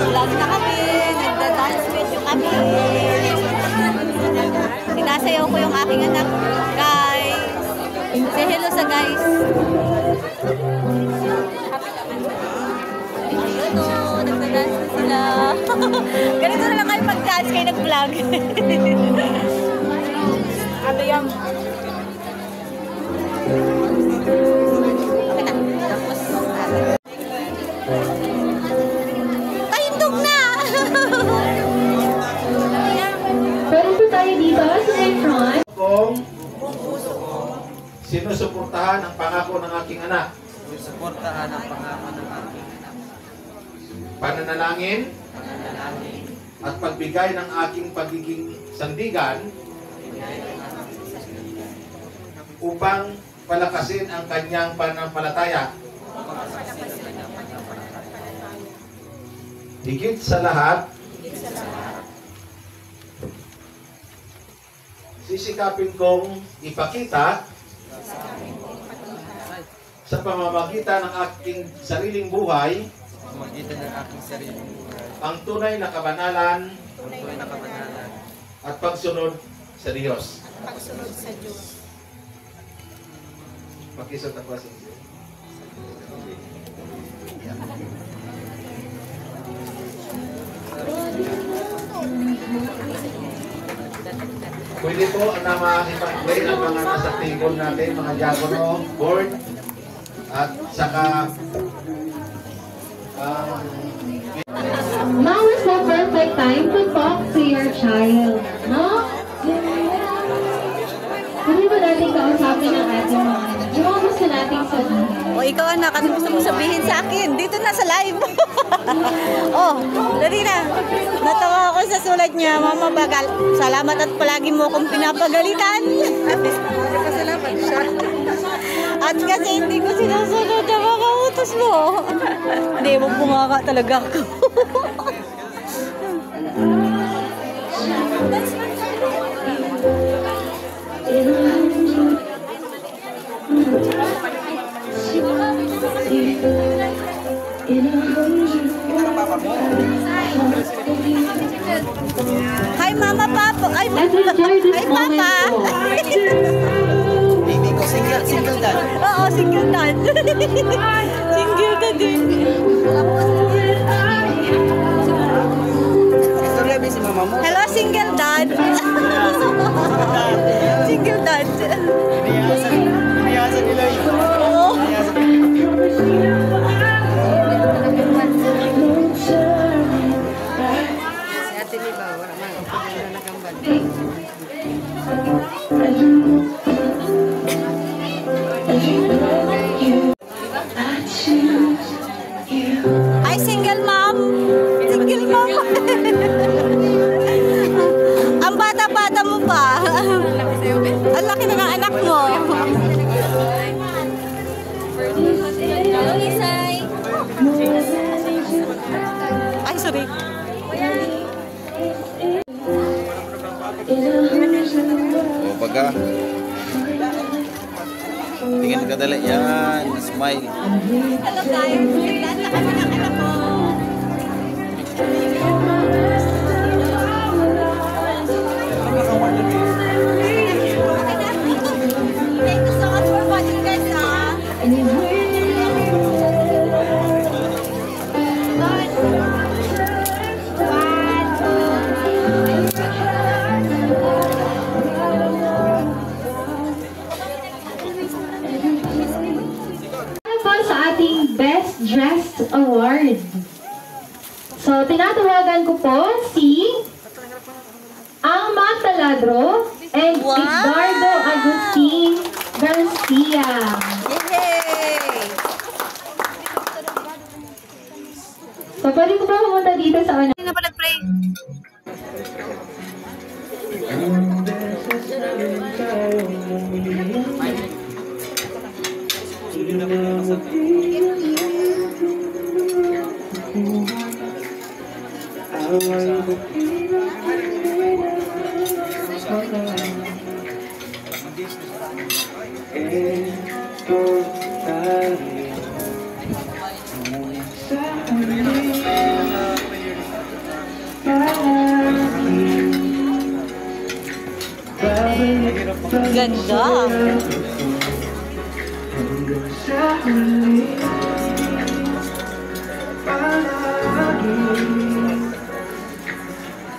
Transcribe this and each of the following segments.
Vlog na kami. Nagda-dance video kami. Sinasayaw ko yung aking anak. Guys. Say hello sa guys. Ayun o. Nagda-dance na sila. Ganito na lang kayo mag-dance kayo nag-vlog. Ano yan? Okay na. Tapos, paindog na! Pwede po tayo dito sa front. Kung sinusuportahan ang pangako ng aking anak. Suportahan ang pangako ng aking anak. Pananalangin at pagbigay ng aking pagiging sandigan upang palakasin ang kanyang pananampalataya. Higit sa lahat, sisikapin kong ipakita sa pamamagitan ng aking sariling buhay ang tunay na kabanalan at pagsunod sa Diyos. Pakisot ako sa inyo. Pwede po na makipag-play ang mga nasa table natin, mga diakono, board, at saka Now is the perfect time to talk to your child. No? Hindi ba natin kausapin ang ating mga? Yung mga gusto nating sabihin. O ikaw anak, ano gusto mong sabihin sa akin? Dito na sa live. Oh, dali na. Natawa ako sa sulat niya, Mama Bagal. Salamat at palagi mo akong pinapagalitan. Salamat siya. At kasi hindi ko sinasunod na mga utos mo. Hindi, magbunganga talaga ako. Hi Mama, Papa. Ay, hi Papa. Baby ko, single dad. Oo, single dad. Single dad din. Ito rin si mama mo. Hello, single dad. Single dad. Iniyasan nila yun. Oo. Si ate ni ba, wala man nakambal. Hi, single mom. Single mom. Ang bata-bata mo pa. Ang laki na ng anak mo. Ay, sorry. O, baga. Tingin ka dala. Yan, smile. Hello guys. Lahat na kami ng anak ko. Thank you so much for watching guys. Sa ating Best Dressed Award. So, tinatawagan ko po si Ang Taladro and Eduardo Agustin Garcia. Yay! So, pwede ko ba pumunta dito sa una? Hindi na pa nag-pray. ganda.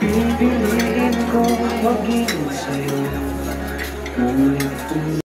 Pipiliin ko maging sa'yo. Ngunit kung